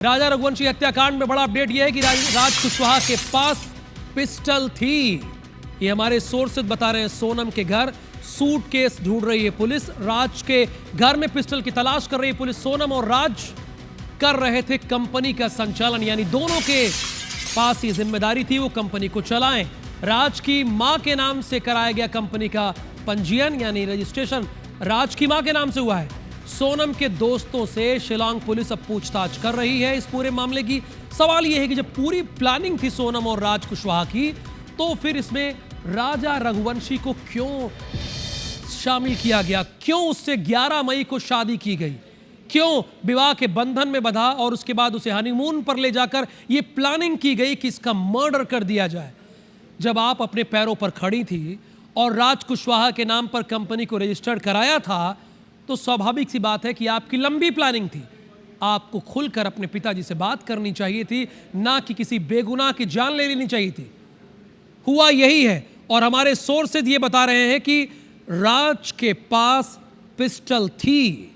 राजा रघुवंशी हत्याकांड में बड़ा अपडेट यह है कि राज कुशवाहा के पास पिस्टल थी। ये हमारे सोर्सेज बता रहे हैं। सोनम के घर सूटकेस ढूंढ रही है पुलिस। राज के घर में पिस्टल की तलाश कर रही है पुलिस। सोनम और राज कर रहे थे कंपनी का संचालन, यानी दोनों के पास ये जिम्मेदारी थी वो कंपनी को चलाएं। राज की मां के नाम से कराया गया कंपनी का पंजीयन यानी रजिस्ट्रेशन राज की मां के नाम से हुआ है। सोनम के दोस्तों से शिलांग पुलिस अब पूछताछ कर रही है इस पूरे मामले की। सवाल यह है कि जब पूरी प्लानिंग थी सोनम और राज कुशवाहा की, तो फिर इसमें राजा रघुवंशी को क्यों शामिल किया गया? क्यों उससे 11 मई को शादी की गई? क्यों विवाह के बंधन में बंधा और उसके बाद उसे हनीमून पर ले जाकर यह प्लानिंग की गई कि इसका मर्डर कर दिया जाए? जब आप अपने पैरों पर खड़ी थी और राज कुशवाहा के नाम पर कंपनी को रजिस्टर्ड कराया था, तो स्वाभाविक सी बात है कि आपकी लंबी प्लानिंग थी। आपको खुलकर अपने पिताजी से बात करनी चाहिए थी, ना कि किसी बेगुनाह की जान ले लेनी चाहिए थी। हुआ यही है और हमारे सोर्सेज ये बता रहे हैं कि राज के पास पिस्टल थी।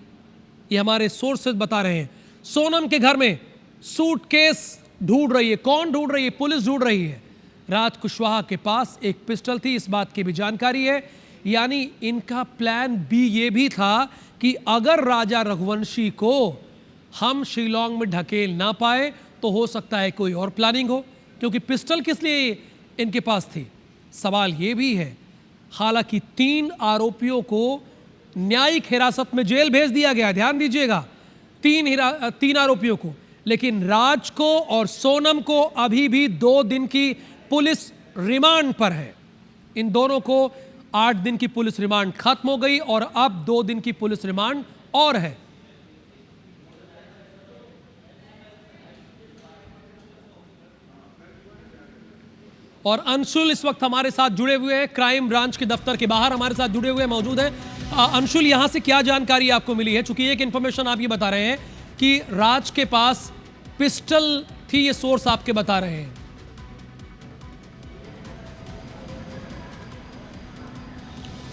ये हमारे सोर्सेज बता रहे हैं। सोनम के घर में सूटकेस ढूंढ रही है। कौन ढूंढ रही है? पुलिस ढूंढ रही है। राज कुशवाहा के पास एक पिस्टल थी, इस बात की भी जानकारी है। यानी इनका प्लान बी ये भी था कि अगर राजा रघुवंशी को हम शिलांग में ढकेल ना पाए तो हो सकता है कोई और प्लानिंग हो, क्योंकि पिस्टल किस लिए इनके पास थी? सवाल ये भी है। हालांकि 3 आरोपियों को न्यायिक हिरासत में जेल भेज दिया गया, ध्यान दीजिएगा, 3 आरोपियों को, लेकिन राज को और सोनम को अभी भी 2 दिन की पुलिस रिमांड पर है। इन दोनों को 8 दिन की पुलिस रिमांड खत्म हो गई और अब 2 दिन की पुलिस रिमांड और है। और अंशुल इस वक्त हमारे साथ जुड़े हुए हैं, क्राइम ब्रांच के दफ्तर के बाहर हमारे साथ जुड़े हुए मौजूद हैं। अंशुल, यहां से क्या जानकारी आपको मिली है? चूंकि एक इंफॉर्मेशन आप ये बता रहे हैं कि राज के पास पिस्टल थी, ये सोर्स आपके बता रहे हैं।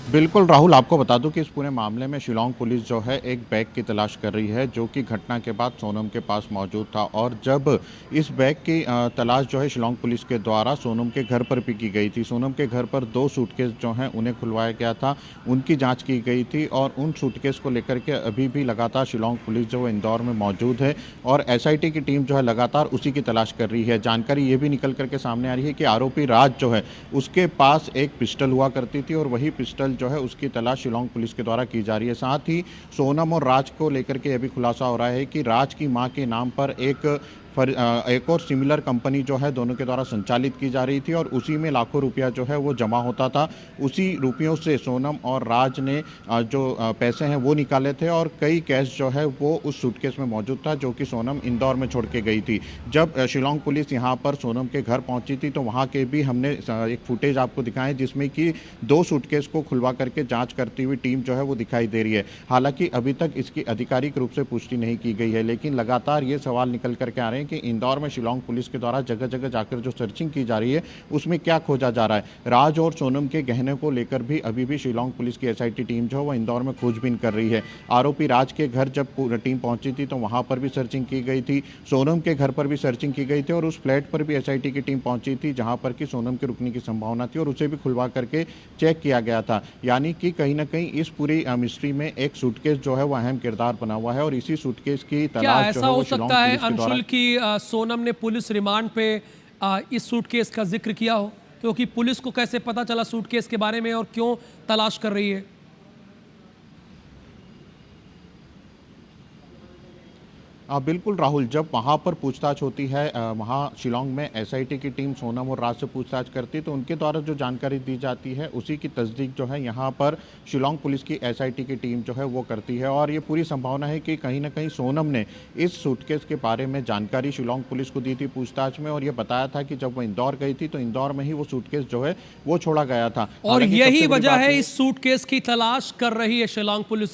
बिल्कुल राहुल, आपको बता दूं कि इस पूरे मामले में शिलांग पुलिस जो है एक बैग की तलाश कर रही है, जो कि घटना के बाद सोनम के पास मौजूद था। और जब इस बैग की तलाश जो है शिलांग पुलिस के द्वारा सोनम के घर पर भी की गई थी। सोनम के घर पर 2 सूटकेस जो हैं उन्हें खुलवाया गया था, उनकी जांच की गई थी और उन सूटकेस को लेकर के अभी भी लगातार शिलांग पुलिस जो है इंदौर में मौजूद है और SIT की टीम जो है लगातार उसी की तलाश कर रही है। जानकारी ये भी निकल करके सामने आ रही है कि आरोपी राज जो है उसके पास एक पिस्टल हुआ करती थी और वही पिस्टल जो है उसकी तलाश शिलांग पुलिस के द्वारा की जा रही है। साथ ही सोनम और राज को लेकर के यह भी खुलासा हो रहा है कि राज की मां के नाम पर एक और सिमिलर कंपनी जो है दोनों के द्वारा संचालित की जा रही थी और उसी में लाखों रुपया जो है वो जमा होता था। उसी रुपयों से सोनम और राज ने जो पैसे हैं वो निकाले थे और कई कैश जो है वो उस सूटकेस में मौजूद था, जो कि सोनम इंदौर में छोड़ के गई थी। जब शिलांग पुलिस यहाँ पर सोनम के घर पहुंची थी तो वहाँ के भी हमने एक फुटेज आपको दिखाएं, जिसमें कि 2 सूटकेस को खुलवा करके जाँच करती हुई टीम जो है वो दिखाई दे रही है। हालांकि अभी तक इसकी आधिकारिक रूप से पुष्टि नहीं की गई है, लेकिन लगातार ये सवाल निकल करके आ रहे हैं कि इंदौर में शिलांग पुलिस के द्वारा जगह जगह जाकर जो सर्चिंग की जा रही है उसमें क्या खोजा जा रहा है। राज और सोनम के गहने को लेकर भी अभी भी शिलांग पुलिस की SIT टीम जो है वो इंदौर में खोजबीन कर रही है। आरोपी राज के घर जब टीम पहुंची थी तो वहां पर भी सर्चिंग की गई थी, सोनम के घर पर भी सर्चिंग की गई थी और उस फ्लैट पर भी SIT की टीम पहुंची थी जहां पर कि सोनम के रुकने की संभावना थी और उसे भी खुलवा करके चेक किया गया था। यानी कि कहीं ना कहीं इस पूरी मिस्ट्री में एक सूटकेस जो है वो अहम किरदार बना हुआ है और इसी सूटकेस की तलाश जो है वो शिलांग पुलिस के द्वारा। अंशुल की सोनम ने पुलिस रिमांड पे इस सूटकेस का जिक्र किया हो, क्योंकि पुलिस को कैसे पता चला सूटकेस के बारे में और क्यों तलाश कर रही है? बिल्कुल राहुल, जब वहाँ पर पूछताछ होती है, वहाँ शिलांग में SIT की टीम सोनम और राज से पूछताछ करती है तो उनके द्वारा जो जानकारी दी जाती है उसी की तस्दीक जो है यहाँ पर शिलांग पुलिस की SIT की टीम जो है वो करती है। और ये पूरी संभावना है कि कहीं ना कहीं सोनम ने इस सूटकेस के बारे में जानकारी शिलांग पुलिस को दी थी पूछताछ में और ये बताया था कि जब वो इंदौर गई थी तो इंदौर में ही वो सूटकेस जो है वो छोड़ा गया था। और यही वजह है इस सूटकेस की तलाश कर रही है शिलांग पुलिस।